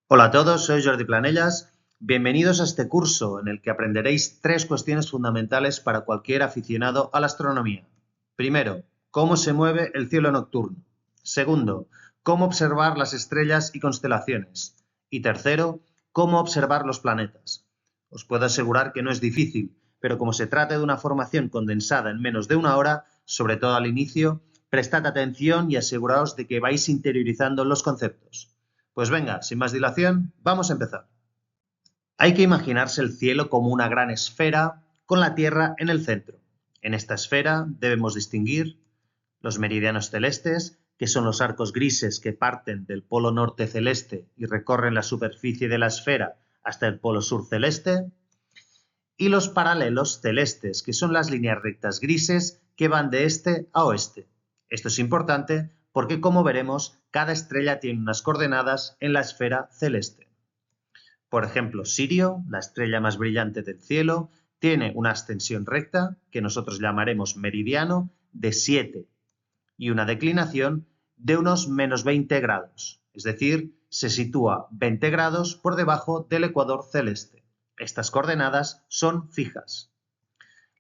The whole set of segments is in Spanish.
Hola a todos, soy Jordi Planellas. Bienvenidos a este curso en el que aprenderéis 3 cuestiones fundamentales para cualquier aficionado a la astronomía. Primero, cómo se mueve el cielo nocturno. Segundo, cómo observar las estrellas y constelaciones. Y tercero, cómo observar los planetas. Os puedo asegurar que no es difícil, pero como se trata de una formación condensada en menos de una hora, sobre todo al inicio, prestad atención y aseguraos de que vais interiorizando los conceptos. Pues venga, sin más dilación, vamos a empezar. Hay que imaginarse el cielo como una gran esfera con la Tierra en el centro. En esta esfera debemos distinguir los meridianos celestes, que son los arcos grises que parten del polo norte celeste y recorren la superficie de la esfera hasta el polo sur celeste, y los paralelos celestes, que son las líneas rectas grises que van de este a oeste. Esto es importante porque, como veremos, cada estrella tiene unas coordenadas en la esfera celeste. Por ejemplo, Sirio, la estrella más brillante del cielo, tiene una ascensión recta, que nosotros llamaremos meridiano, de 7 y una declinación de unos menos 20 grados, es decir, se sitúa 20 grados por debajo del ecuador celeste. Estas coordenadas son fijas.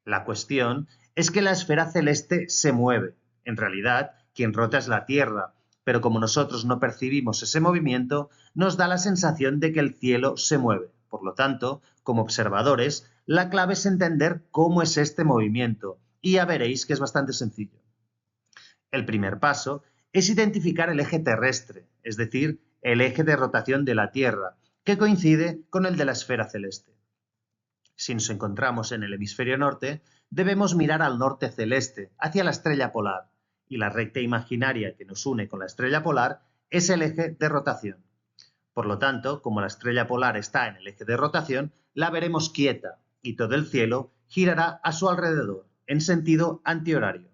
La cuestión es que la esfera celeste se mueve. En realidad, quien rota es la Tierra, pero como nosotros no percibimos ese movimiento, nos da la sensación de que el cielo se mueve. Por lo tanto, como observadores, la clave es entender cómo es este movimiento, y ya veréis que es bastante sencillo. El primer paso es identificar el eje terrestre, es decir, el eje de rotación de la Tierra, que coincide con el de la esfera celeste. Si nos encontramos en el hemisferio norte, debemos mirar al norte celeste, hacia la estrella polar, y la recta imaginaria que nos une con la estrella polar es el eje de rotación. Por lo tanto, como la estrella polar está en el eje de rotación, la veremos quieta y todo el cielo girará a su alrededor, en sentido antihorario.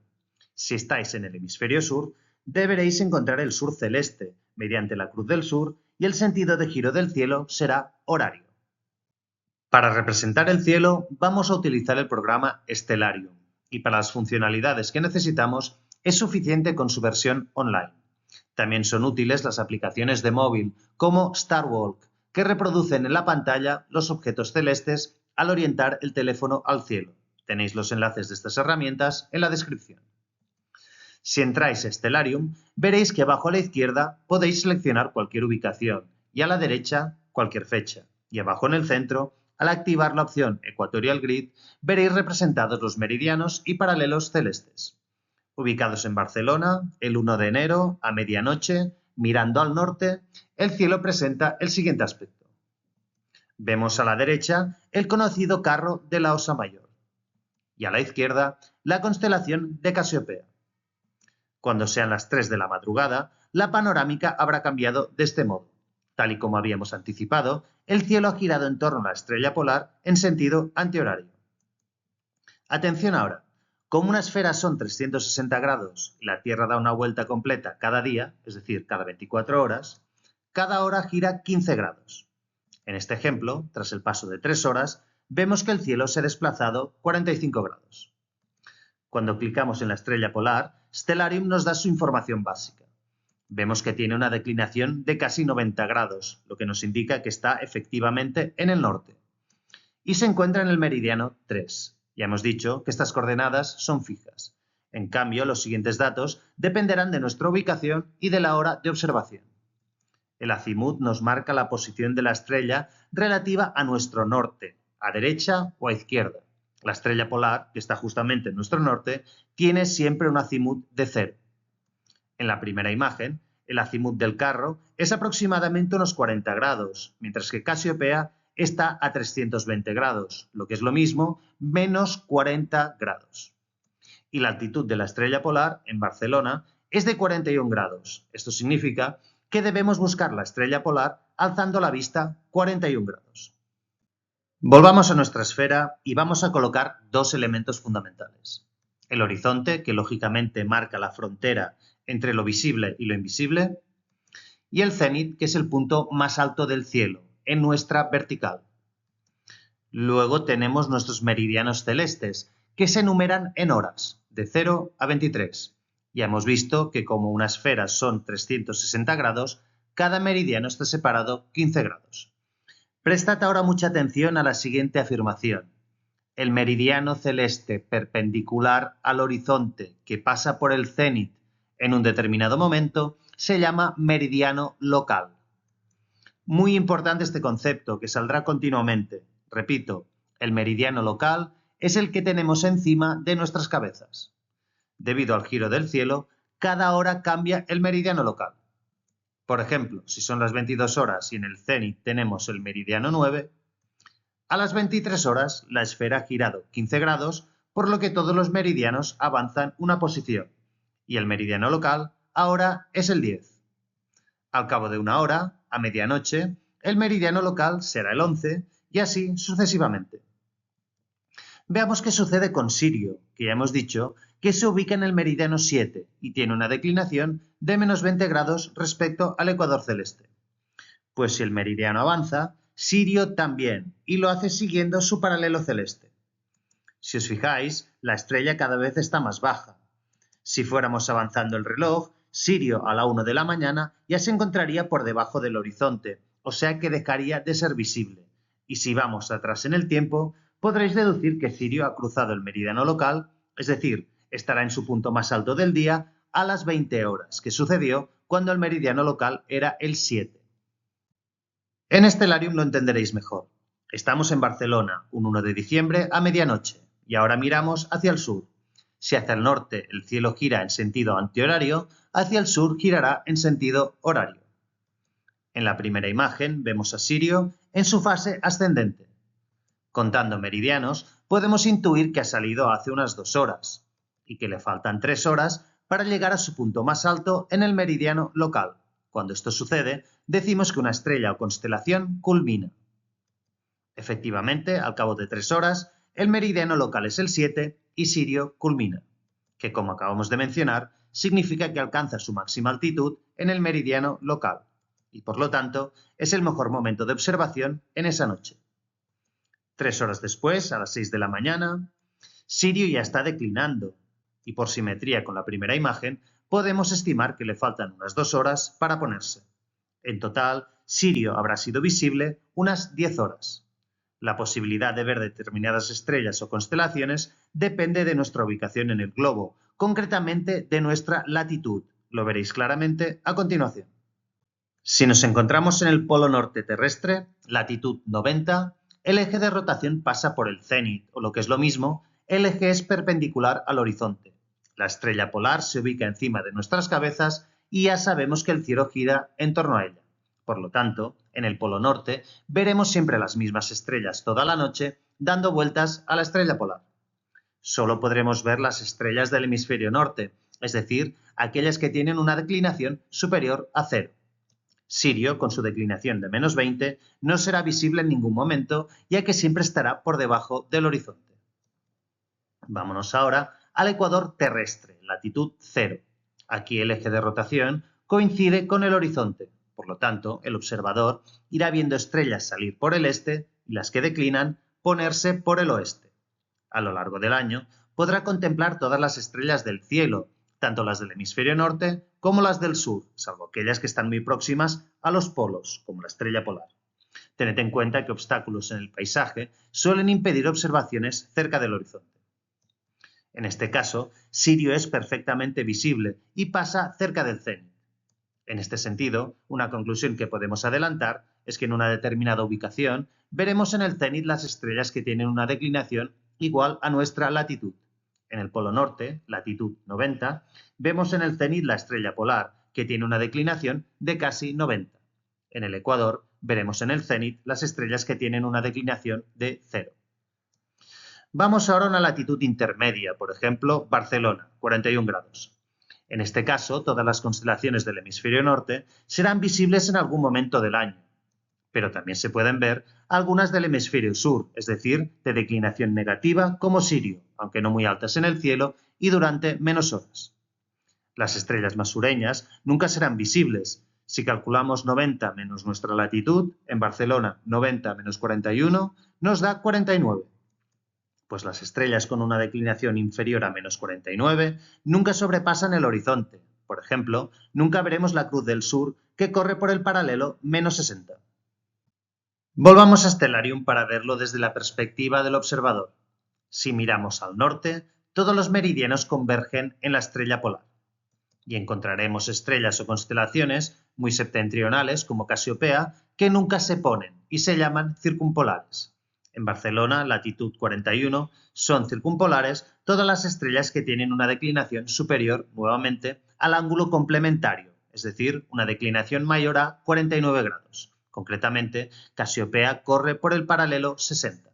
Si estáis en el hemisferio sur, deberéis encontrar el sur celeste, mediante la cruz del sur, y el sentido de giro del cielo será horario. Para representar el cielo vamos a utilizar el programa Stellarium y para las funcionalidades que necesitamos es suficiente con su versión online. También son útiles las aplicaciones de móvil como Starwalk, que reproducen en la pantalla los objetos celestes al orientar el teléfono al cielo. Tenéis los enlaces de estas herramientas en la descripción. Si entráis a Stellarium, veréis que abajo a la izquierda podéis seleccionar cualquier ubicación y a la derecha cualquier fecha. Y abajo en el centro, al activar la opción Equatorial Grid, veréis representados los meridianos y paralelos celestes. Ubicados en Barcelona, el 1 de enero, a medianoche, mirando al norte, el cielo presenta el siguiente aspecto. Vemos a la derecha el conocido carro de la Osa Mayor y a la izquierda la constelación de Casiopea. Cuando sean las 3 de la madrugada, la panorámica habrá cambiado de este modo. Tal y como habíamos anticipado, el cielo ha girado en torno a la estrella polar en sentido antihorario. Atención ahora, como una esfera son 360 grados y la Tierra da una vuelta completa cada día, es decir, cada 24 horas, cada hora gira 15 grados. En este ejemplo, tras el paso de 3 horas, vemos que el cielo se ha desplazado 45 grados. Cuando clicamos en la estrella polar, Stellarium nos da su información básica. Vemos que tiene una declinación de casi 90 grados, lo que nos indica que está efectivamente en el norte. Y se encuentra en el meridiano 3. Ya hemos dicho que estas coordenadas son fijas. En cambio, los siguientes datos dependerán de nuestra ubicación y de la hora de observación. El azimut nos marca la posición de la estrella relativa a nuestro norte, a derecha o a izquierda. La estrella polar, que está justamente en nuestro norte, tiene siempre un azimut de 0. En la primera imagen, el azimut del carro es aproximadamente unos 40 grados, mientras que Casiopea está a 320 grados, lo que es lo mismo, menos 40 grados. Y la altitud de la estrella polar, en Barcelona, es de 41 grados. Esto significa que debemos buscar la estrella polar alzando la vista 41 grados. Volvamos a nuestra esfera y vamos a colocar 2 elementos fundamentales. El horizonte, que lógicamente marca la frontera entre lo visible y lo invisible, y el cénit, que es el punto más alto del cielo, en nuestra vertical. Luego tenemos nuestros meridianos celestes, que se enumeran en horas, de 0 a 23. Ya hemos visto que como una esfera son 360 grados, cada meridiano está separado 15 grados. Prestad ahora mucha atención a la siguiente afirmación. El meridiano celeste perpendicular al horizonte que pasa por el cénit en un determinado momento se llama meridiano local. Muy importante este concepto que saldrá continuamente. Repito, el meridiano local es el que tenemos encima de nuestras cabezas. Debido al giro del cielo, cada hora cambia el meridiano local. Por ejemplo, si son las 22 horas y en el cénit tenemos el meridiano 9, a las 23 horas la esfera ha girado 15 grados, por lo que todos los meridianos avanzan una posición, y el meridiano local ahora es el 10. Al cabo de una hora, a medianoche, el meridiano local será el 11 y así sucesivamente. Veamos qué sucede con Sirio, que ya hemos dicho que se ubica en el meridiano 7 y tiene una declinación de menos 20 grados respecto al ecuador celeste. Pues si el meridiano avanza, Sirio también, y lo hace siguiendo su paralelo celeste. Si os fijáis, la estrella cada vez está más baja. Si fuéramos avanzando el reloj, Sirio a la 1 de la mañana ya se encontraría por debajo del horizonte, o sea que dejaría de ser visible. Y si vamos atrás en el tiempo, podréis deducir que Sirio ha cruzado el meridiano local, es decir, estará en su punto más alto del día a las 20 horas, que sucedió cuando el meridiano local era el 7. En Stellarium lo entenderéis mejor. Estamos en Barcelona, un 1 de diciembre a medianoche, y ahora miramos hacia el sur. Si hacia el norte el cielo gira en sentido antihorario, hacia el sur girará en sentido horario. En la primera imagen vemos a Sirio en su fase ascendente. Contando meridianos, podemos intuir que ha salido hace unas 2 horas y que le faltan 3 horas para llegar a su punto más alto en el meridiano local. Cuando esto sucede, decimos que una estrella o constelación culmina. Efectivamente, al cabo de 3 horas, el meridiano local es el 7 y Sirio culmina, que como acabamos de mencionar, significa que alcanza su máxima altitud en el meridiano local y por lo tanto es el mejor momento de observación en esa noche. 3 horas después, a las 6 de la mañana, Sirio ya está declinando y por simetría con la primera imagen podemos estimar que le faltan unas 2 horas para ponerse. En total, Sirio habrá sido visible unas 10 horas. La posibilidad de ver determinadas estrellas o constelaciones depende de nuestra ubicación en el globo, concretamente de nuestra latitud. Lo veréis claramente a continuación. Si nos encontramos en el polo norte terrestre, latitud 90, el eje de rotación pasa por el cénit, o lo que es lo mismo, el eje es perpendicular al horizonte. La estrella polar se ubica encima de nuestras cabezas y ya sabemos que el cielo gira en torno a ella. Por lo tanto, en el polo norte veremos siempre las mismas estrellas toda la noche dando vueltas a la estrella polar. Solo podremos ver las estrellas del hemisferio norte, es decir, aquellas que tienen una declinación superior a 0. Sirio, con su declinación de menos 20, no será visible en ningún momento, ya que siempre estará por debajo del horizonte. Vámonos ahora al ecuador terrestre, latitud 0. Aquí el eje de rotación coincide con el horizonte. Por lo tanto, el observador irá viendo estrellas salir por el este y las que declinan ponerse por el oeste. A lo largo del año podrá contemplar todas las estrellas del cielo, tanto las del hemisferio norte como las del sur, salvo aquellas que están muy próximas a los polos, como la estrella polar. Tened en cuenta que obstáculos en el paisaje suelen impedir observaciones cerca del horizonte. En este caso, Sirio es perfectamente visible y pasa cerca del cénit. En este sentido, una conclusión que podemos adelantar es que en una determinada ubicación veremos en el cénit las estrellas que tienen una declinación igual a nuestra latitud. En el polo norte, latitud 90, vemos en el cénit la estrella polar, que tiene una declinación de casi 90. En el ecuador, veremos en el cénit las estrellas que tienen una declinación de 0. Vamos ahora a una latitud intermedia, por ejemplo, Barcelona, 41 grados. En este caso, todas las constelaciones del hemisferio norte serán visibles en algún momento del año, pero también se pueden ver algunas del hemisferio sur, es decir, de declinación negativa como Sirio, aunque no muy altas en el cielo y durante menos horas. Las estrellas más sureñas nunca serán visibles. Si calculamos 90 menos nuestra latitud, en Barcelona 90 menos 41 nos da 49. Pues las estrellas con una declinación inferior a menos 49 nunca sobrepasan el horizonte. Por ejemplo, nunca veremos la Cruz del Sur, que que corre por el paralelo -60. Volvamos a Stellarium para verlo desde la perspectiva del observador. Si miramos al norte, todos los meridianos convergen en la estrella polar. Y encontraremos estrellas o constelaciones muy septentrionales, como Casiopea, que nunca se ponen y se llaman circumpolares. En Barcelona, latitud 41, son circumpolares todas las estrellas que tienen una declinación superior, nuevamente, al ángulo complementario, es decir, una declinación mayor a 49 grados. Concretamente, Casiopea corre por el paralelo 60.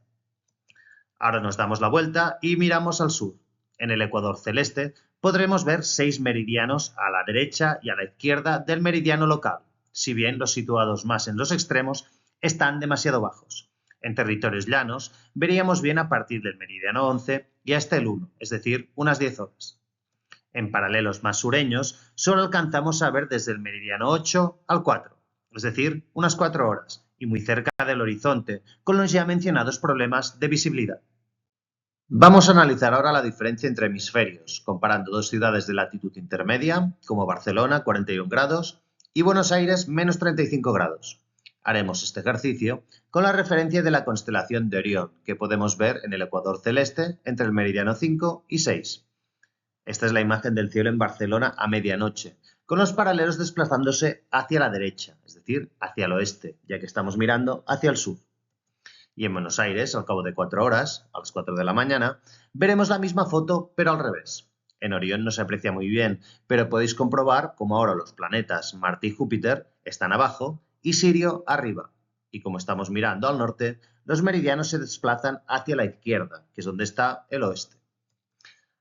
Ahora nos damos la vuelta y miramos al sur. En el ecuador celeste podremos ver 6 meridianos a la derecha y a la izquierda del meridiano local, si bien los situados más en los extremos están demasiado bajos. En territorios llanos veríamos bien a partir del meridiano 11 y hasta el 1, es decir, unas 10 horas. En paralelos más sureños solo alcanzamos a ver desde el meridiano 8 al 4, es decir, unas 4 horas, y muy cerca del horizonte, con los ya mencionados problemas de visibilidad. Vamos a analizar ahora la diferencia entre hemisferios, comparando dos ciudades de latitud intermedia, como Barcelona, 41 grados, y Buenos Aires, menos 35 grados. Haremos este ejercicio con la referencia de la constelación de Orión, que podemos ver en el ecuador celeste entre el meridiano 5 y 6. Esta es la imagen del cielo en Barcelona a medianoche, con los paralelos desplazándose hacia la derecha, es decir, hacia el oeste, ya que estamos mirando hacia el sur. Y en Buenos Aires, al cabo de 4 horas, a las 4 de la mañana, veremos la misma foto, pero al revés. En Orión no se aprecia muy bien, pero podéis comprobar cómo ahora los planetas Marte y Júpiter están abajo y Sirio arriba. Y como estamos mirando al norte, los meridianos se desplazan hacia la izquierda, que es donde está el oeste.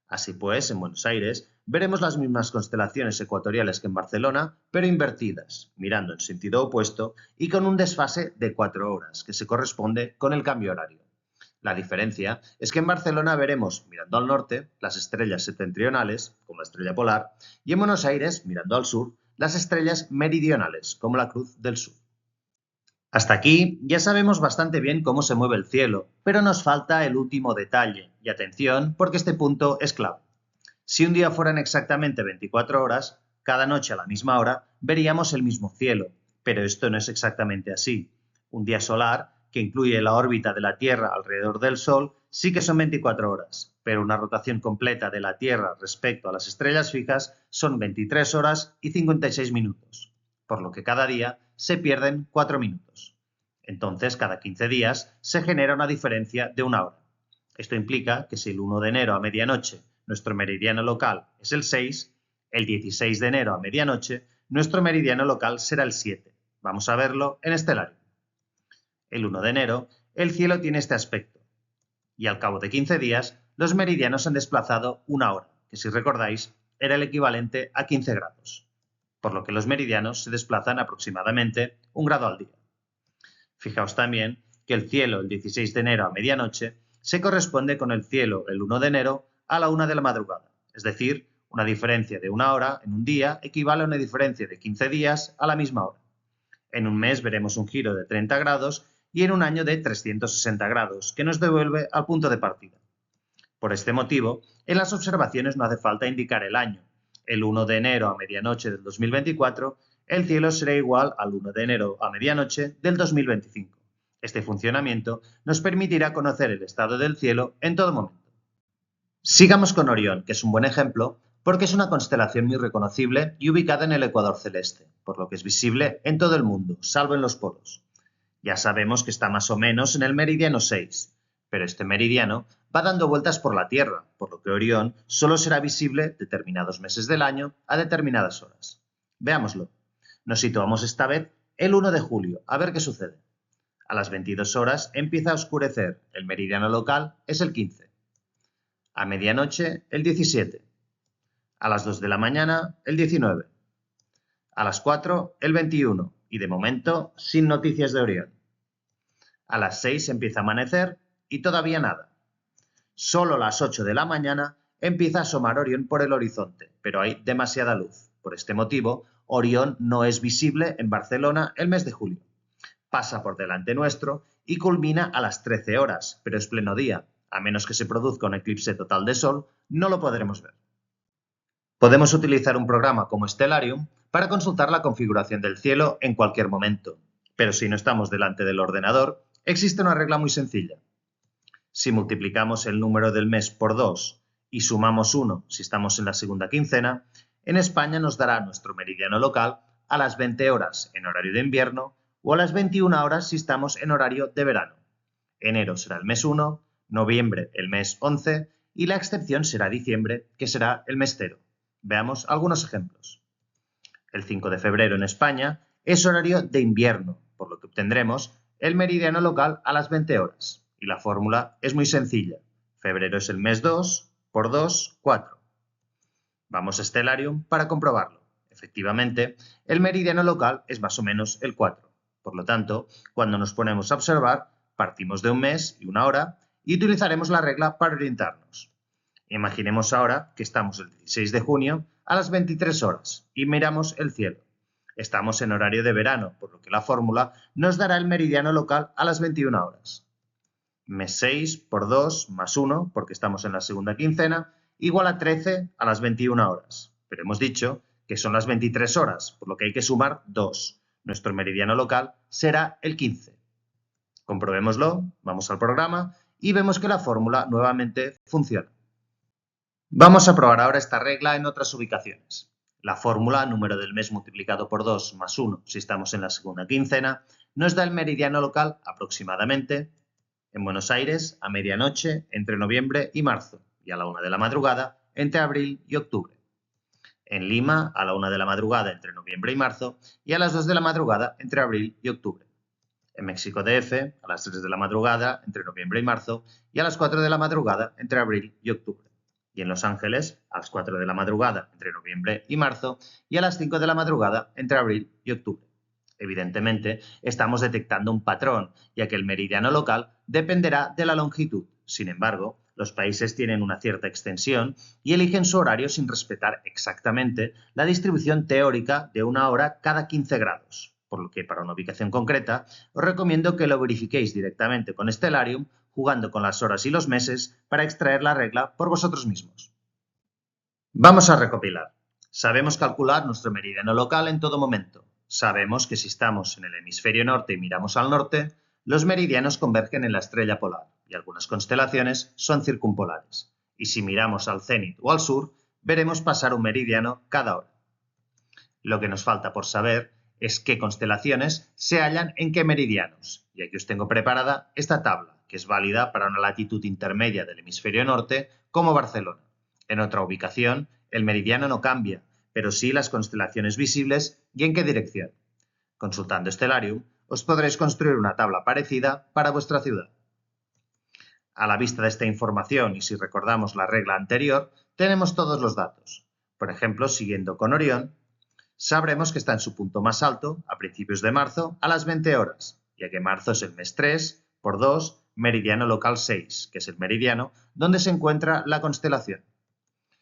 Así pues, en Buenos Aires veremos las mismas constelaciones ecuatoriales que en Barcelona, pero invertidas, mirando en sentido opuesto y con un desfase de 4 horas, que se corresponde con el cambio horario. La diferencia es que en Barcelona veremos, mirando al norte, las estrellas septentrionales, como la estrella polar, y en Buenos Aires, mirando al sur, las estrellas meridionales, como la Cruz del Sur. Hasta aquí ya sabemos bastante bien cómo se mueve el cielo, pero nos falta el último detalle, y atención porque este punto es clave. Si un día fueran exactamente 24 horas, cada noche a la misma hora veríamos el mismo cielo, pero esto no es exactamente así. Un día solar, que incluye la órbita de la Tierra alrededor del Sol, sí que son 24 horas, pero una rotación completa de la Tierra respecto a las estrellas fijas son 23 horas y 56 minutos, por lo que cada día se pierden 4 minutos. Entonces, cada 15 días se genera una diferencia de 1 hora. Esto implica que si el 1 de enero a medianoche nuestro meridiano local es el 6, el 16 de enero a medianoche nuestro meridiano local será el 7. Vamos a verlo en Stellarium. El 1 de enero el cielo tiene este aspecto y al cabo de 15 días los meridianos han desplazado 1 hora, que si recordáis era el equivalente a 15 grados, por lo que los meridianos se desplazan aproximadamente 1 grado al día. Fijaos también que el cielo el 16 de enero a medianoche se corresponde con el cielo el 1 de enero a la 1 de la madrugada, es decir, una diferencia de 1 hora en un día equivale a una diferencia de 15 días a la misma hora. En un mes veremos un giro de 30 grados y en un año de 360 grados, que nos devuelve al punto de partida. Por este motivo, en las observaciones no hace falta indicar el año. El 1 de enero a medianoche del 2024, el cielo será igual al 1 de enero a medianoche del 2025. Este funcionamiento nos permitirá conocer el estado del cielo en todo momento. Sigamos con Orión, que es un buen ejemplo, porque es una constelación muy reconocible y ubicada en el ecuador celeste, por lo que es visible en todo el mundo, salvo en los polos. Ya sabemos que está más o menos en el meridiano 6, pero este meridiano va dando vueltas por la Tierra, por lo que Orión solo será visible determinados meses del año a determinadas horas. Veámoslo. Nos situamos esta vez el 1 de julio, a ver qué sucede. A las 22 horas empieza a oscurecer, el meridiano local es el 15. A medianoche, el 17. A las 2 de la mañana, el 19. A las 4, el 21. Y de momento, sin noticias de Orión. A las 6 empieza a amanecer y todavía nada. Solo a las 8 de la mañana empieza a asomar Orión por el horizonte, pero hay demasiada luz. Por este motivo, Orión no es visible en Barcelona el mes de julio. Pasa por delante nuestro y culmina a las 13 horas, pero es pleno día. A menos que se produzca un eclipse total de sol, no lo podremos ver. Podemos utilizar un programa como Stellarium para consultar la configuración del cielo en cualquier momento. Pero si no estamos delante del ordenador, existe una regla muy sencilla. Si multiplicamos el número del mes por 2 y sumamos 1 si estamos en la segunda quincena, en España nos dará nuestro meridiano local a las 20 horas en horario de invierno o a las 21 horas si estamos en horario de verano. Enero será el mes 1, noviembre el mes 11 y la excepción será diciembre, que será el mes 0. Veamos algunos ejemplos. El 5 de febrero en España es horario de invierno, por lo que obtendremos el meridiano local a las 20 horas. Y la fórmula es muy sencilla. Febrero es el mes 2, por 2, 4. Vamos a Stellarium para comprobarlo. Efectivamente, el meridiano local es más o menos el 4. Por lo tanto, cuando nos ponemos a observar, partimos de un mes y una hora y utilizaremos la regla para orientarnos. Imaginemos ahora que estamos el 16 de junio a las 23 horas y miramos el cielo. Estamos en horario de verano, por lo que la fórmula nos dará el meridiano local a las 21 horas. Mes 6 por 2 más 1, porque estamos en la segunda quincena, igual a 13 a las 21 horas. Pero hemos dicho que son las 23 horas, por lo que hay que sumar 2. Nuestro meridiano local será el 15. Comprobémoslo, vamos al programa y vemos que la fórmula nuevamente funciona. Vamos a probar ahora esta regla en otras ubicaciones. La fórmula, número del mes multiplicado por 2 más 1 si estamos en la segunda quincena, nos da el meridiano local aproximadamente en Buenos Aires a medianoche entre noviembre y marzo y a la 1 de la madrugada entre abril y octubre. En Lima a la 1 de la madrugada entre noviembre y marzo y a las 2 de la madrugada entre abril y octubre. En México DF a las 3 de la madrugada entre noviembre y marzo y a las 4 de la madrugada entre abril y octubre. Y en Los Ángeles a las 4 de la madrugada entre noviembre y marzo y a las 5 de la madrugada entre abril y octubre. Evidentemente, estamos detectando un patrón, ya que el meridiano local dependerá de la longitud. Sin embargo, los países tienen una cierta extensión y eligen su horario sin respetar exactamente la distribución teórica de una hora cada 15 grados. Por lo que para una ubicación concreta, os recomiendo que lo verifiquéis directamente con Stellarium, jugando con las horas y los meses para extraer la regla por vosotros mismos. Vamos a recopilar. Sabemos calcular nuestro meridiano local en todo momento. Sabemos que si estamos en el hemisferio norte y miramos al norte, los meridianos convergen en la estrella polar y algunas constelaciones son circumpolares. Y si miramos al cenit o al sur, veremos pasar un meridiano cada hora. Lo que nos falta por saber es qué constelaciones se hallan en qué meridianos. Y aquí os tengo preparada esta tabla, que es válida para una latitud intermedia del hemisferio norte como Barcelona. En otra ubicación, el meridiano no cambia, pero sí las constelaciones visibles y en qué dirección. Consultando Stellarium, os podréis construir una tabla parecida para vuestra ciudad. A la vista de esta información y si recordamos la regla anterior, tenemos todos los datos. Por ejemplo, siguiendo con Orión, sabremos que está en su punto más alto a principios de marzo a las 20 horas, ya que marzo es el mes 3 por 2, meridiano local 6, que es el meridiano donde se encuentra la constelación.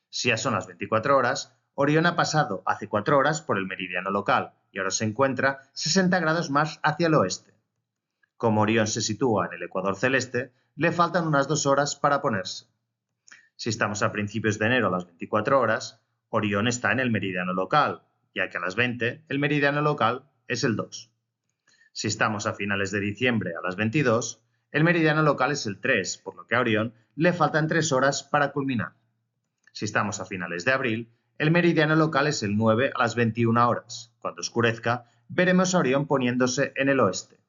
Si ya son las 24 horas, Orión ha pasado hace 4 horas por el meridiano local y ahora se encuentra 60 grados más hacia el oeste. Como Orión se sitúa en el ecuador celeste, le faltan unas 2 horas para ponerse. Si estamos a principios de enero a las 24 horas, Orión está en el meridiano local, ya que a las 20 el meridiano local es el 2. Si estamos a finales de diciembre a las 22, el meridiano local es el 3, por lo que a Orión le faltan 3 horas para culminar. Si estamos a finales de abril, el meridiano local es el 9 a las 21 horas. Cuando oscurezca, veremos a Orión poniéndose en el oeste.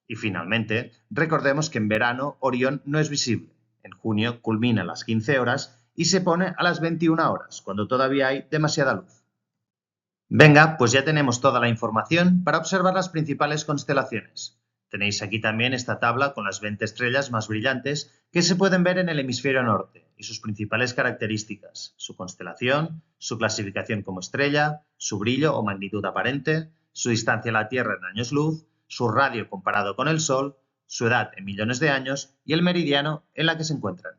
Y finalmente, recordemos que en verano Orión no es visible. En junio culmina a las 15 horas y se pone a las 21 horas, cuando todavía hay demasiada luz. Venga, pues ya tenemos toda la información para observar las principales constelaciones. Tenéis aquí también esta tabla con las 20 estrellas más brillantes que se pueden ver en el hemisferio norte y sus principales características, su constelación, su clasificación como estrella, su brillo o magnitud aparente, su distancia a la Tierra en años luz, su radio comparado con el Sol, su edad en millones de años y el meridiano en la que se encuentran.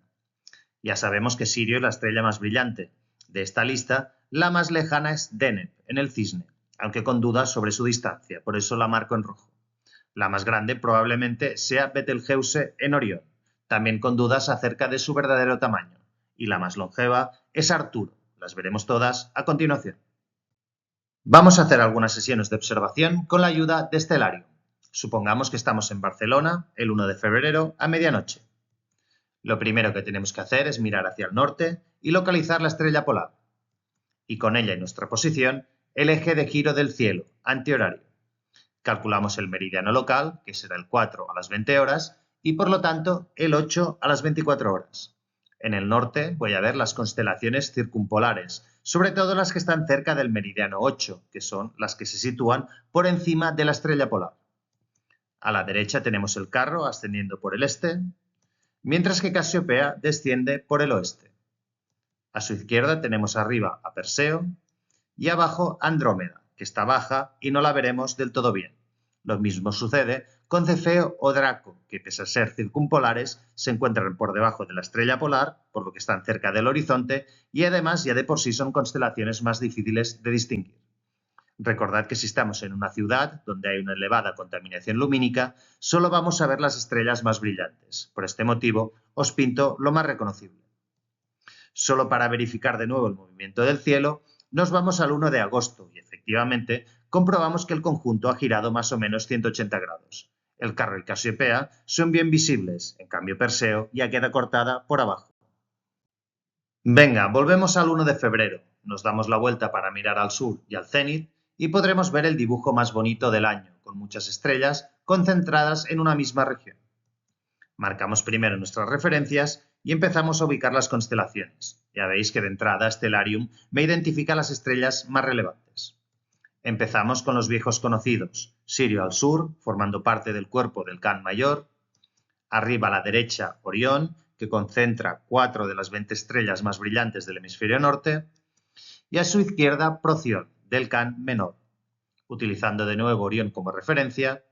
Ya sabemos que Sirio es la estrella más brillante. De esta lista, la más lejana es Deneb, en el Cisne, aunque con dudas sobre su distancia, por eso la marco en rojo. La más grande probablemente sea Betelgeuse en Orión, también con dudas acerca de su verdadero tamaño. Y la más longeva es Arturo. Las veremos todas a continuación. Vamos a hacer algunas sesiones de observación con la ayuda de Stellarium. Supongamos que estamos en Barcelona el 1 de febrero a medianoche. Lo primero que tenemos que hacer es mirar hacia el norte y localizar la estrella polar. Y con ella en nuestra posición, el eje de giro del cielo, antihorario. Calculamos el meridiano local, que será el 4 a las 20 horas, y por lo tanto el 8 a las 24 horas. En el norte voy a ver las constelaciones circumpolares, sobre todo las que están cerca del meridiano 8, que son las que se sitúan por encima de la estrella polar. A la derecha tenemos el Carro ascendiendo por el este, mientras que Casiopea desciende por el oeste. A su izquierda tenemos arriba a Perseo y abajo Andrómeda, que está baja y no la veremos del todo bien. Lo mismo sucede con Cefeo o Draco, que pese a ser circumpolares, se encuentran por debajo de la estrella polar, por lo que están cerca del horizonte, y además ya de por sí son constelaciones más difíciles de distinguir. Recordad que si estamos en una ciudad donde hay una elevada contaminación lumínica, solo vamos a ver las estrellas más brillantes. Por este motivo, os pinto lo más reconocible. Solo para verificar de nuevo el movimiento del cielo, nos vamos al 1 de agosto y efectivamente comprobamos que el conjunto ha girado más o menos 180 grados. El Carro y Casiopea son bien visibles, en cambio Perseo ya queda cortada por abajo. Venga, volvemos al 1 de febrero. Nos damos la vuelta para mirar al sur y al cenit y podremos ver el dibujo más bonito del año, con muchas estrellas concentradas en una misma región. Marcamos primero nuestras referencias y empezamos a ubicar las constelaciones. Ya veis que de entrada Stellarium me identifica las estrellas más relevantes. Empezamos con los viejos conocidos. Sirio al sur, formando parte del cuerpo del Can Mayor. Arriba a la derecha, Orión, que concentra 4 de las 20 estrellas más brillantes del hemisferio norte. Y a su izquierda, Proción, del Can Menor. Utilizando de nuevo Orión como referencia,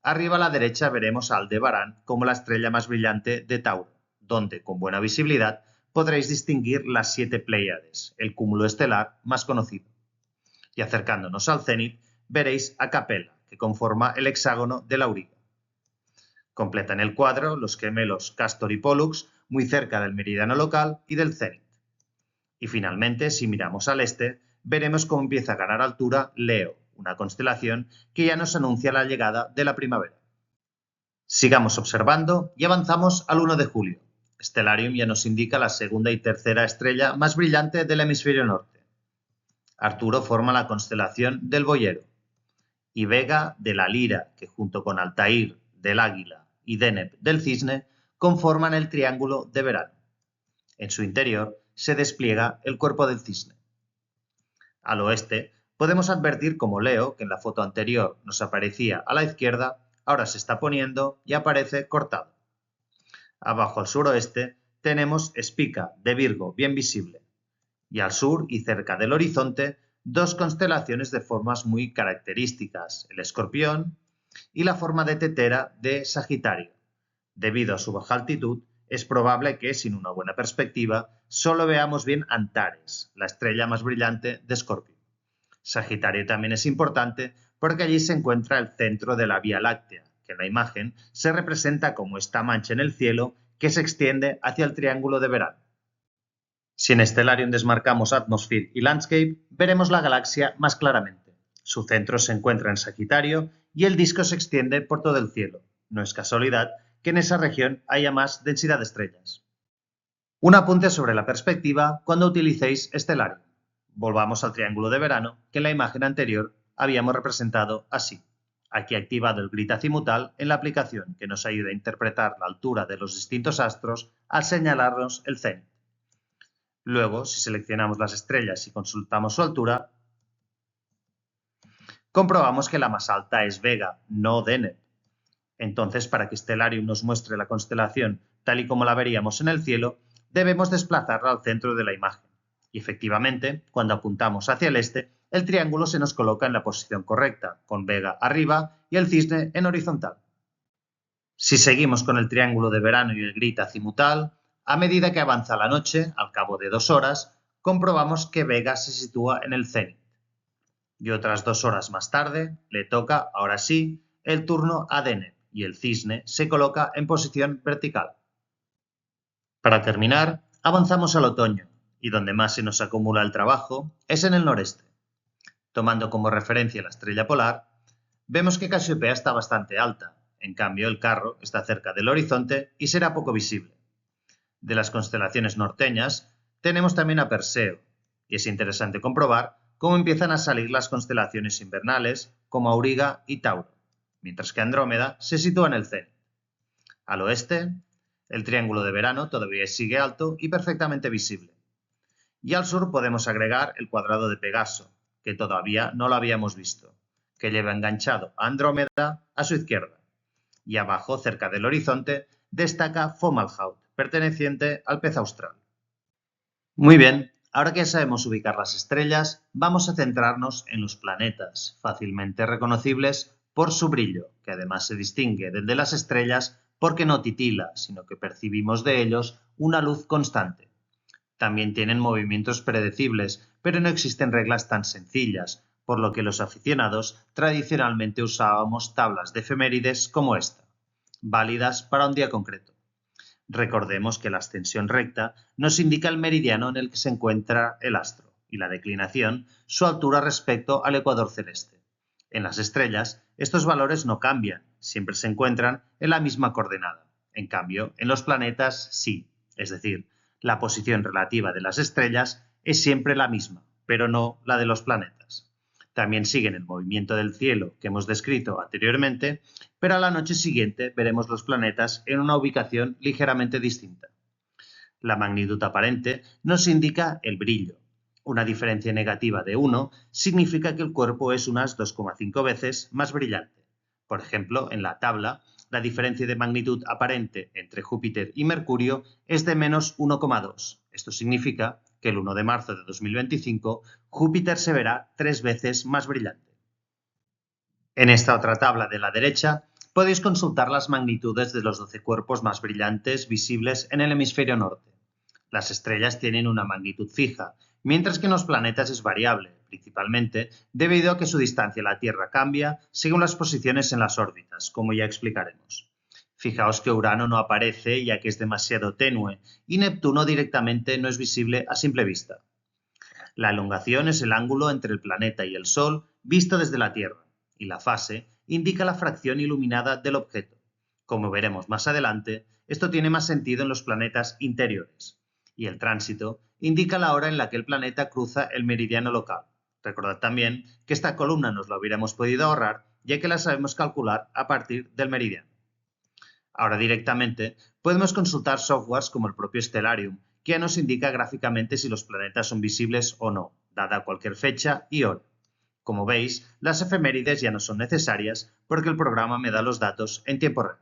arriba a la derecha veremos a Aldebarán como la estrella más brillante de Tauro, donde, con buena visibilidad, podréis distinguir las 7 Pléyades, el cúmulo estelar más conocido. Y acercándonos al cenit, veréis a Capella, que conforma el hexágono de la Auriga. Completan el cuadro los gemelos Castor y Pollux, muy cerca del meridiano local y del cenit. Y finalmente, si miramos al este, veremos cómo empieza a ganar altura Leo, una constelación que ya nos anuncia la llegada de la primavera. Sigamos observando y avanzamos al 1 de julio. Stellarium ya nos indica la segunda y tercera estrella más brillante del hemisferio norte. Arturo forma la constelación del Boyero y Vega de la Lira, que junto con Altair del Águila y Deneb del Cisne conforman el triángulo de verano. En su interior se despliega el cuerpo del cisne. Al oeste podemos advertir cómo Leo, que en la foto anterior nos aparecía a la izquierda, ahora se está poniendo y aparece cortado. Abajo al suroeste tenemos Spica de Virgo, bien visible. Y al sur y cerca del horizonte, dos constelaciones de formas muy características, el Escorpión y la forma de tetera de Sagitario. Debido a su baja altitud, es probable que, sin una buena perspectiva, solo veamos bien Antares, la estrella más brillante de Escorpio. Sagitario también es importante porque allí se encuentra el centro de la Vía Láctea, que en la imagen se representa como esta mancha en el cielo que se extiende hacia el triángulo de verano. Si en Stellarium desmarcamos Atmosphere y Landscape, veremos la galaxia más claramente. Su centro se encuentra en Sagitario y el disco se extiende por todo el cielo. No es casualidad que en esa región haya más densidad de estrellas. Un apunte sobre la perspectiva cuando utilicéis Stellarium. Volvamos al triángulo de verano que en la imagen anterior habíamos representado así. Aquí activado el grid azimutal en la aplicación que nos ayuda a interpretar la altura de los distintos astros al señalarnos el cenit. Luego, si seleccionamos las estrellas y consultamos su altura, comprobamos que la más alta es Vega, no Deneb. Entonces, para que Stellarium nos muestre la constelación tal y como la veríamos en el cielo, debemos desplazarla al centro de la imagen. Y efectivamente, cuando apuntamos hacia el este, el triángulo se nos coloca en la posición correcta, con Vega arriba y el cisne en horizontal. Si seguimos con el triángulo de verano y el grid azimutal, a medida que avanza la noche, al cabo de 2 horas, comprobamos que Vega se sitúa en el cenit. Y otras 2 horas más tarde, le toca, ahora sí, el turno a Deneb y el cisne se coloca en posición vertical. Para terminar, avanzamos al otoño, y donde más se nos acumula el trabajo es en el noreste. Tomando como referencia la estrella polar, vemos que Casiopea está bastante alta, en cambio el Carro está cerca del horizonte y será poco visible. De las constelaciones norteñas, tenemos también a Perseo, y es interesante comprobar cómo empiezan a salir las constelaciones invernales como Auriga y Tauro, mientras que Andrómeda se sitúa en el cenit. Al oeste, el triángulo de verano todavía sigue alto y perfectamente visible. Y al sur podemos agregar el cuadrado de Pegaso, que todavía no lo habíamos visto, que lleva enganchado a Andrómeda a su izquierda. Y abajo, cerca del horizonte, destaca Fomalhaut, perteneciente al pez austral. Muy bien, ahora que ya sabemos ubicar las estrellas, vamos a centrarnos en los planetas, fácilmente reconocibles por su brillo, que además se distingue del de las estrellas porque no titila, sino que percibimos de ellos una luz constante. También tienen movimientos predecibles, pero no existen reglas tan sencillas, por lo que los aficionados tradicionalmente usábamos tablas de efemérides como esta, válidas para un día concreto. Recordemos que la ascensión recta nos indica el meridiano en el que se encuentra el astro y la declinación, su altura respecto al ecuador celeste. En las estrellas, estos valores no cambian, siempre se encuentran en la misma coordenada. En cambio, en los planetas sí, es decir, la posición relativa de las estrellas es siempre la misma, pero no la de los planetas. También siguen el movimiento del cielo que hemos descrito anteriormente, pero a la noche siguiente veremos los planetas en una ubicación ligeramente distinta. La magnitud aparente nos indica el brillo. Una diferencia negativa de 1 significa que el cuerpo es unas 2,5 veces más brillante. Por ejemplo, en la tabla, la diferencia de magnitud aparente entre Júpiter y Mercurio es de menos 1,2. Esto significa que el 1 de marzo de 2025 Júpiter se verá 3 veces más brillante. En esta otra tabla de la derecha podéis consultar las magnitudes de los 12 cuerpos más brillantes visibles en el hemisferio norte. Las estrellas tienen una magnitud fija, mientras que en los planetas es variable, principalmente debido a que su distancia a la Tierra cambia según las posiciones en las órbitas, como ya explicaremos. Fijaos que Urano no aparece ya que es demasiado tenue y Neptuno directamente no es visible a simple vista. La elongación es el ángulo entre el planeta y el Sol visto desde la Tierra, y la fase indica la fracción iluminada del objeto. Como veremos más adelante, esto tiene más sentido en los planetas interiores. Y el tránsito indica la hora en la que el planeta cruza el meridiano local. Recordad también que esta columna nos la hubiéramos podido ahorrar, ya que la sabemos calcular a partir del meridiano. Ahora directamente podemos consultar softwares como el propio Stellarium, que ya nos indica gráficamente si los planetas son visibles o no, dada cualquier fecha y hora. Como veis, las efemérides ya no son necesarias porque el programa me da los datos en tiempo real.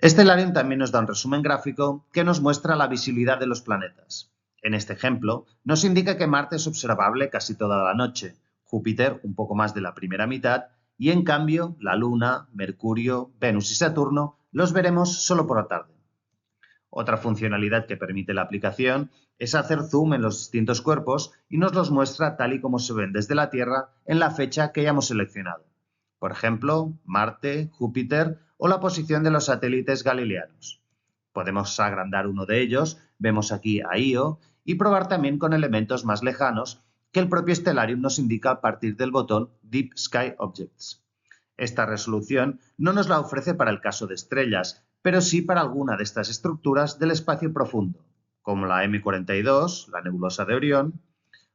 Stellarium también nos da un resumen gráfico que nos muestra la visibilidad de los planetas. En este ejemplo, nos indica que Marte es observable casi toda la noche, Júpiter un poco más de la primera mitad y en cambio la Luna, Mercurio, Venus y Saturno los veremos solo por la tarde. Otra funcionalidad que permite la aplicación es hacer zoom en los distintos cuerpos y nos los muestra tal y como se ven desde la Tierra en la fecha que hayamos seleccionado. Por ejemplo, Marte, Júpiter o la posición de los satélites galileanos. Podemos agrandar uno de ellos, vemos aquí a Io, y probar también con elementos más lejanos que el propio Stellarium nos indica a partir del botón Deep Sky Objects. Esta resolución no nos la ofrece para el caso de estrellas, pero sí para alguna de estas estructuras del espacio profundo, como la M42, la nebulosa de Orión,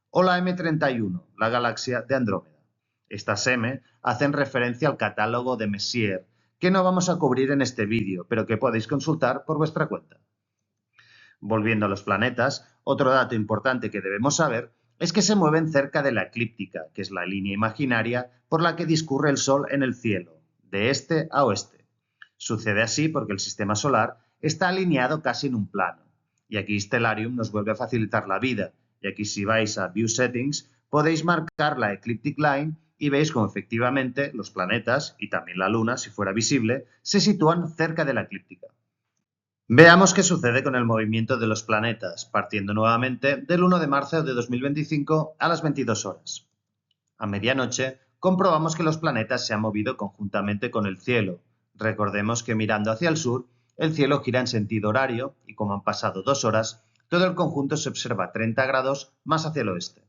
o la M31, la galaxia de Andrómeda. Estas M hacen referencia al catálogo de Messier, que no vamos a cubrir en este vídeo, pero que podéis consultar por vuestra cuenta. Volviendo a los planetas, otro dato importante que debemos saber es que se mueven cerca de la eclíptica, que es la línea imaginaria por la que discurre el Sol en el cielo, de este a oeste. Sucede así porque el sistema solar está alineado casi en un plano. Y aquí Stellarium nos vuelve a facilitar la vida. Y aquí si vais a View Settings podéis marcar la Ecliptic Line y veis cómo efectivamente los planetas, y también la Luna si fuera visible, se sitúan cerca de la eclíptica. Veamos qué sucede con el movimiento de los planetas, partiendo nuevamente del 1 de marzo de 2025 a las 22 horas. A medianoche, comprobamos que los planetas se han movido conjuntamente con el cielo. Recordemos que mirando hacia el sur, el cielo gira en sentido horario y como han pasado 2 horas, todo el conjunto se observa 30 grados más hacia el oeste.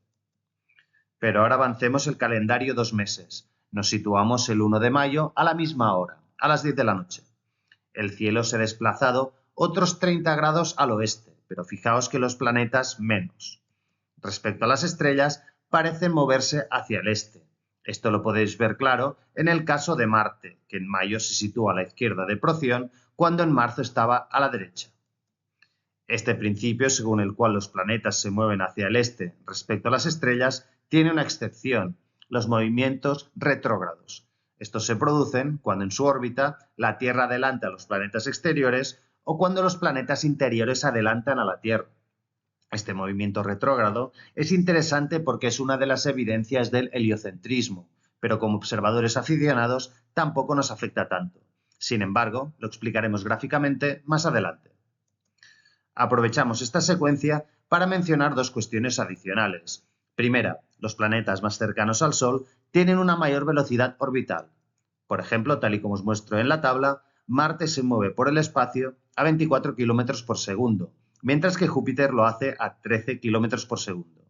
Pero ahora avancemos el calendario 2 meses. Nos situamos el 1 de mayo a la misma hora, a las 10 de la noche. El cielo se ha desplazado otros 30 grados al oeste, pero fijaos que los planetas menos. Respecto a las estrellas, parecen moverse hacia el este. Esto lo podéis ver claro en el caso de Marte, que en mayo se sitúa a la izquierda de Procyon, cuando en marzo estaba a la derecha. Este principio, según el cual los planetas se mueven hacia el este respecto a las estrellas, tiene una excepción, los movimientos retrógrados. Estos se producen cuando en su órbita la Tierra adelanta a los planetas exteriores o cuando los planetas interiores adelantan a la Tierra. Este movimiento retrógrado es interesante porque es una de las evidencias del heliocentrismo, pero como observadores aficionados tampoco nos afecta tanto. Sin embargo, lo explicaremos gráficamente más adelante. Aprovechamos esta secuencia para mencionar dos cuestiones adicionales. Primera, los planetas más cercanos al Sol tienen una mayor velocidad orbital. Por ejemplo, tal y como os muestro en la tabla, Marte se mueve por el espacio a 24 km por segundo, mientras que Júpiter lo hace a 13 km por segundo.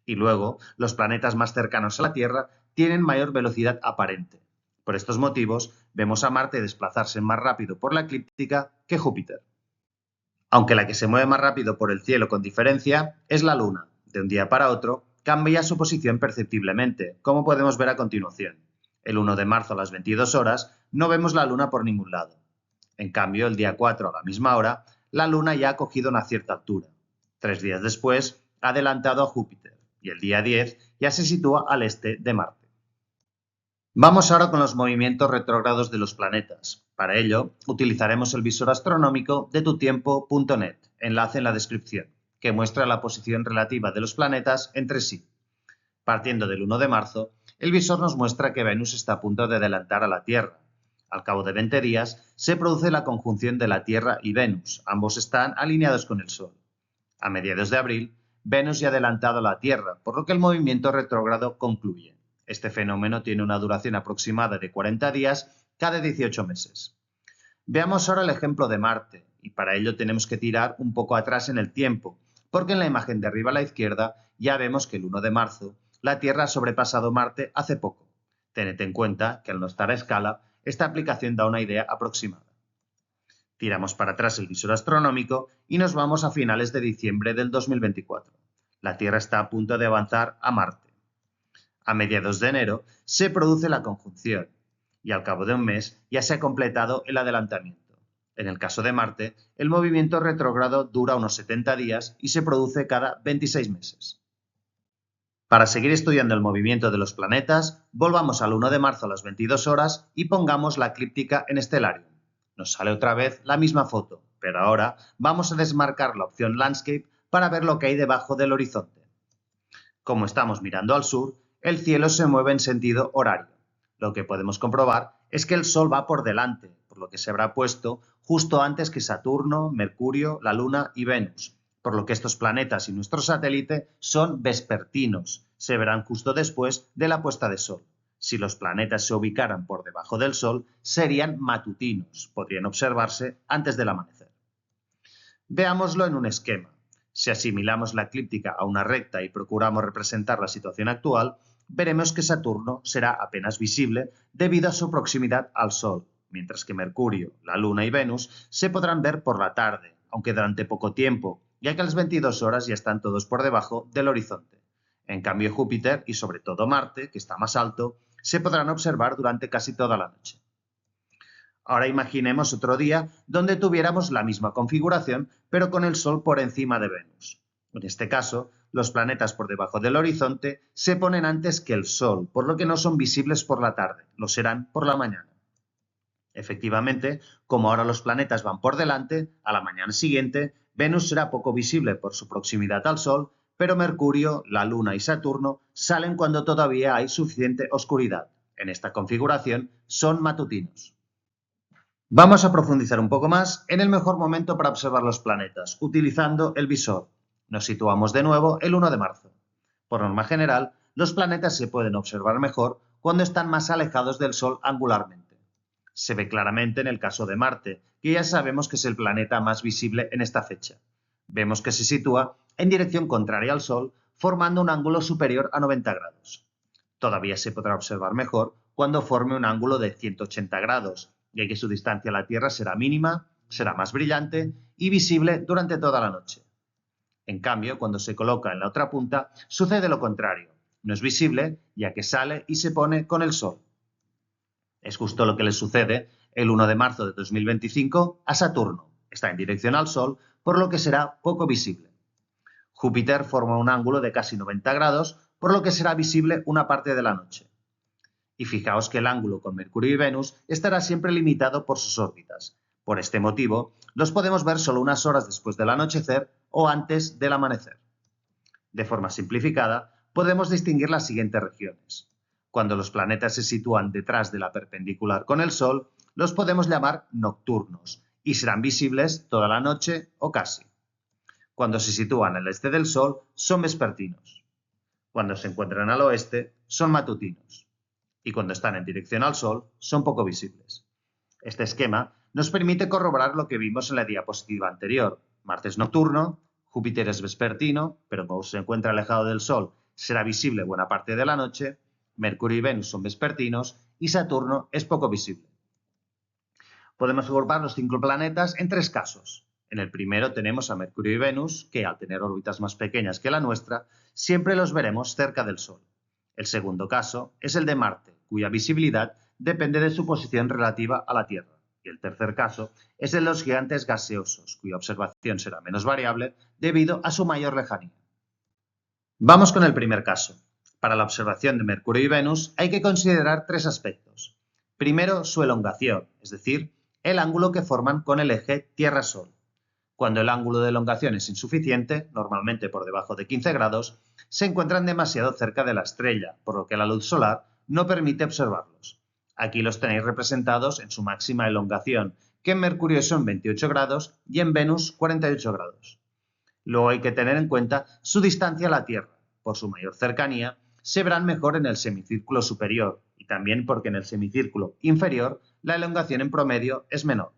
Y luego, los planetas más cercanos a la Tierra tienen mayor velocidad aparente. Por estos motivos, vemos a Marte desplazarse más rápido por la eclíptica que Júpiter. Aunque la que se mueve más rápido por el cielo con diferencia es la Luna. De un día para otro, cambia su posición perceptiblemente, como podemos ver a continuación. El 1 de marzo a las 22 horas no vemos la Luna por ningún lado. En cambio, el día 4 a la misma hora, la Luna ya ha cogido una cierta altura. 3 días después, ha adelantado a Júpiter y el día 10 ya se sitúa al este de Marte. Vamos ahora con los movimientos retrógrados de los planetas. Para ello, utilizaremos el visor astronómico de tutiempo.net, enlace en la descripción, que muestra la posición relativa de los planetas entre sí. Partiendo del 1 de marzo, el visor nos muestra que Venus está a punto de adelantar a la Tierra. Al cabo de 20 días, se produce la conjunción de la Tierra y Venus, ambos están alineados con el Sol. A mediados de abril, Venus ya ha adelantado a la Tierra, por lo que el movimiento retrógrado concluye. Este fenómeno tiene una duración aproximada de 40 días cada 18 meses. Veamos ahora el ejemplo de Marte, y para ello tenemos que tirar un poco atrás en el tiempo, porque en la imagen de arriba a la izquierda ya vemos que el 1 de marzo la Tierra ha sobrepasado Marte hace poco. Tened en cuenta que al no estar a escala, esta aplicación da una idea aproximada. Tiramos para atrás el visor astronómico y nos vamos a finales de diciembre del 2024. La Tierra está a punto de avanzar a Marte. A mediados de enero se produce la conjunción y al cabo de un mes ya se ha completado el adelantamiento. En el caso de Marte, el movimiento retrógrado dura unos 70 días y se produce cada 26 meses. Para seguir estudiando el movimiento de los planetas, volvamos al 1 de marzo a las 22 horas y pongamos la eclíptica en Stellarium. Nos sale otra vez la misma foto, pero ahora vamos a desmarcar la opción Landscape para ver lo que hay debajo del horizonte. Como estamos mirando al sur, el cielo se mueve en sentido horario. Lo que podemos comprobar es que el Sol va por delante, por lo que se habrá puesto justo antes que Saturno, Mercurio, la Luna y Venus, por lo que estos planetas y nuestro satélite son vespertinos, se verán justo después de la puesta de Sol. Si los planetas se ubicaran por debajo del Sol, serían matutinos, podrían observarse antes del amanecer. Veámoslo en un esquema. Si asimilamos la eclíptica a una recta y procuramos representar la situación actual, veremos que Saturno será apenas visible debido a su proximidad al Sol, mientras que Mercurio, la Luna y Venus se podrán ver por la tarde, aunque durante poco tiempo, ya que a las 22 horas ya están todos por debajo del horizonte. En cambio, Júpiter y sobre todo Marte, que está más alto, se podrán observar durante casi toda la noche. Ahora imaginemos otro día donde tuviéramos la misma configuración, pero con el Sol por encima de Venus. En este caso, los planetas por debajo del horizonte se ponen antes que el Sol, por lo que no son visibles por la tarde, lo serán por la mañana. Efectivamente, como ahora los planetas van por delante, a la mañana siguiente, Venus será poco visible por su proximidad al Sol, pero Mercurio, la Luna y Saturno salen cuando todavía hay suficiente oscuridad. En esta configuración son matutinos. Vamos a profundizar un poco más en el mejor momento para observar los planetas, utilizando el visor. Nos situamos de nuevo el 1 de marzo. Por norma general, los planetas se pueden observar mejor cuando están más alejados del Sol angularmente. Se ve claramente en el caso de Marte, que ya sabemos que es el planeta más visible en esta fecha. Vemos que se sitúa en dirección contraria al Sol, formando un ángulo superior a 90 grados. Todavía se podrá observar mejor cuando forme un ángulo de 180 grados, ya que su distancia a la Tierra será mínima, será más brillante y visible durante toda la noche. En cambio, cuando se coloca en la otra punta, sucede lo contrario. No es visible, ya que sale y se pone con el Sol. Es justo lo que le sucede el 1 de marzo de 2025 a Saturno. Está en dirección al Sol, por lo que será poco visible. Júpiter forma un ángulo de casi 90 grados, por lo que será visible una parte de la noche. Y fijaos que el ángulo con Mercurio y Venus estará siempre limitado por sus órbitas. Por este motivo, los podemos ver solo unas horas después del anochecer o antes del amanecer. De forma simplificada, podemos distinguir las siguientes regiones. Cuando los planetas se sitúan detrás de la perpendicular con el Sol, los podemos llamar nocturnos y serán visibles toda la noche o casi. Cuando se sitúan al este del Sol, son vespertinos. Cuando se encuentran al oeste, son matutinos. Y cuando están en dirección al Sol, son poco visibles. Este esquema nos permite corroborar lo que vimos en la diapositiva anterior. Marte es nocturno, Júpiter es vespertino, pero como se encuentra alejado del Sol, será visible buena parte de la noche, Mercurio y Venus son vespertinos y Saturno es poco visible. Podemos agrupar los 5 planetas en 3 casos. En el primero tenemos a Mercurio y Venus, que al tener órbitas más pequeñas que la nuestra, siempre los veremos cerca del Sol. El segundo caso es el de Marte, cuya visibilidad depende de su posición relativa a la Tierra. Y el tercer caso es el de los gigantes gaseosos, cuya observación será menos variable debido a su mayor lejanía. Vamos con el primer caso. Para la observación de Mercurio y Venus hay que considerar 3 aspectos. Primero, su elongación, es decir, el ángulo que forman con el eje Tierra-Sol. Cuando el ángulo de elongación es insuficiente, normalmente por debajo de 15 grados, se encuentran demasiado cerca de la estrella, por lo que la luz solar no permite observarlos. Aquí los tenéis representados en su máxima elongación, que en Mercurio son 28 grados y en Venus 48 grados. Luego hay que tener en cuenta su distancia a la Tierra. Por su mayor cercanía, se verán mejor en el semicírculo superior y también porque en el semicírculo inferior la elongación en promedio es menor.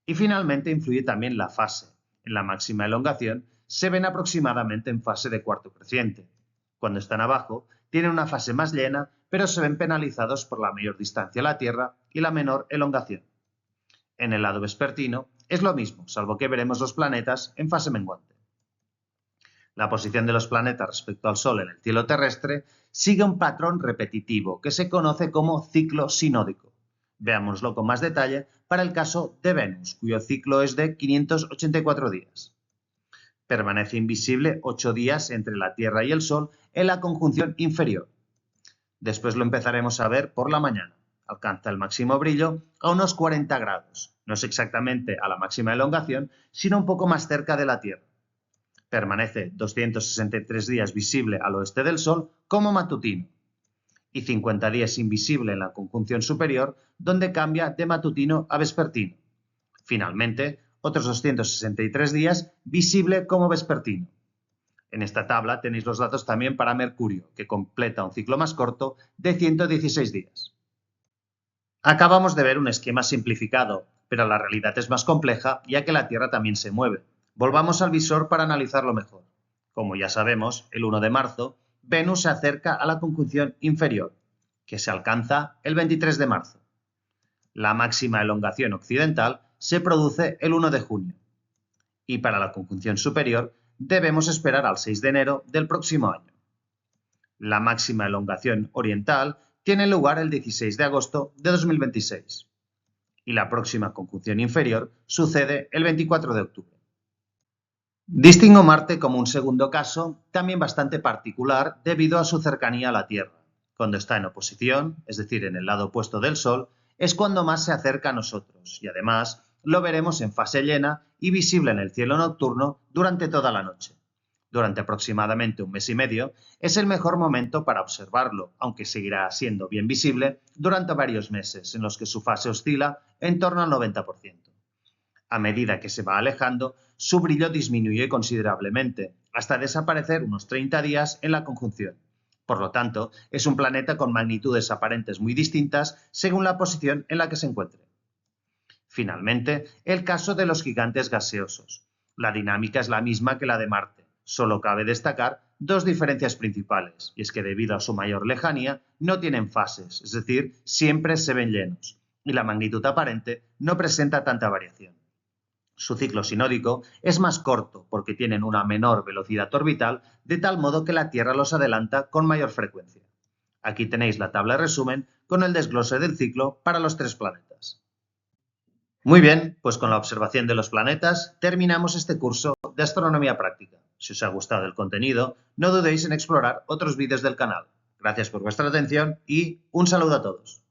Y finalmente influye también la fase. En la máxima elongación se ven aproximadamente en fase de cuarto creciente. Cuando están abajo, tienen una fase más llena, pero se ven penalizados por la mayor distancia a la Tierra y la menor elongación. En el lado vespertino es lo mismo, salvo que veremos los planetas en fase menguante. La posición de los planetas respecto al Sol en el cielo terrestre sigue un patrón repetitivo que se conoce como ciclo sinódico. Veámoslo con más detalle para el caso de Venus, cuyo ciclo es de 584 días. Permanece invisible 8 días entre la Tierra y el Sol en la conjunción inferior. Después lo empezaremos a ver por la mañana. Alcanza el máximo brillo a unos 40 grados. No es exactamente a la máxima elongación, sino un poco más cerca de la Tierra. Permanece 263 días visible al oeste del Sol como matutino y 50 días invisible en la conjunción superior, donde cambia de matutino a vespertino. Finalmente, otros 263 días visible como vespertino. En esta tabla tenéis los datos también para Mercurio, que completa un ciclo más corto de 116 días. Acabamos de ver un esquema simplificado, pero la realidad es más compleja, ya que la Tierra también se mueve. Volvamos al visor para analizarlo mejor. Como ya sabemos, el 1 de marzo, Venus se acerca a la conjunción inferior, que se alcanza el 23 de marzo. La máxima elongación occidental se produce el 1 de junio. Y para la conjunción superior, debemos esperar al 6 de enero del próximo año. La máxima elongación oriental tiene lugar el 16 de agosto de 2026. Y la próxima conjunción inferior sucede el 24 de octubre. Distingo Marte como un segundo caso, también bastante particular debido a su cercanía a la Tierra. Cuando está en oposición, es decir, en el lado opuesto del Sol, es cuando más se acerca a nosotros y además lo veremos en fase llena y visible en el cielo nocturno durante toda la noche. Durante aproximadamente un mes y medio es el mejor momento para observarlo, aunque seguirá siendo bien visible durante varios meses en los que su fase oscila en torno al 90%. A medida que se va alejando, su brillo disminuye considerablemente, hasta desaparecer unos 30 días en la conjunción. Por lo tanto, es un planeta con magnitudes aparentes muy distintas según la posición en la que se encuentre. Finalmente, el caso de los gigantes gaseosos. La dinámica es la misma que la de Marte. Solo cabe destacar dos diferencias principales, y es que debido a su mayor lejanía no tienen fases, es decir, siempre se ven llenos, y la magnitud aparente no presenta tanta variación. Su ciclo sinódico es más corto porque tienen una menor velocidad orbital, de tal modo que la Tierra los adelanta con mayor frecuencia. Aquí tenéis la tabla de resumen con el desglose del ciclo para los 3 planetas. Muy bien, pues con la observación de los planetas terminamos este curso de astronomía práctica. Si os ha gustado el contenido, no dudéis en explorar otros vídeos del canal. Gracias por vuestra atención y un saludo a todos.